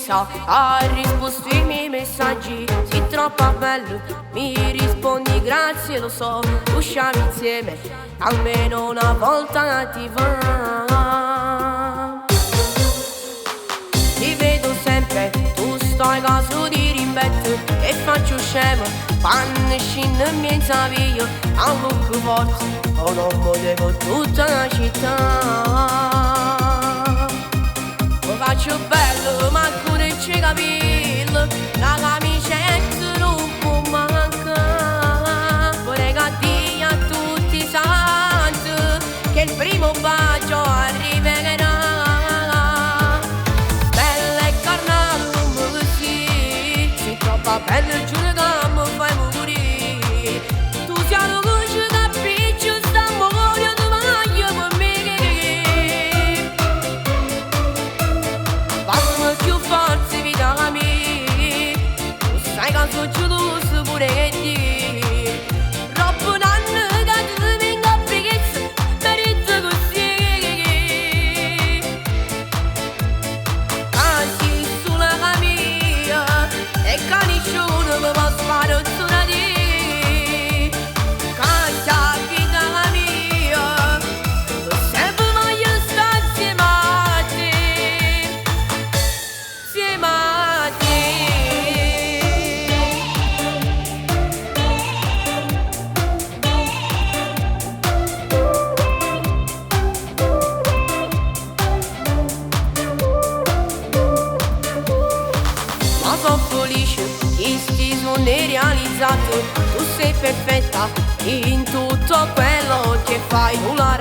fissa, ha risposto ai miei messaggi. Sei troppo bello, mi rispondi grazie, lo so. Usciamo insieme, almeno una volta ti va. Ti vedo sempre, tu stai caso di rimbetto e faccio scemo. Quando scendo mi sapevo, a look forza, o non potevo tutta la città. Lo faccio bello, ma pure ci capillo, la camicetta non può mancare. Vorrei che dia a tutti i santi che il primo bacio arriverà. Bella e carnale come così, sei troppo bella, giuro che mi fai morire. Tu sei la luce da piccio, sta amore tu voglio per me. Fammi più forza vita mia, tu sai che sono geloso pure che ti. Troppo danno che ti vengo a pregare, merito così. Casi sulla mia, e che nessuno mi può fare una di. Casa vita mia, sempre voglio stare insieme a te, insieme a te. Ma sono felice che sti sogni realizzato. Tu sei perfetta in tutto quello che fai. Tu la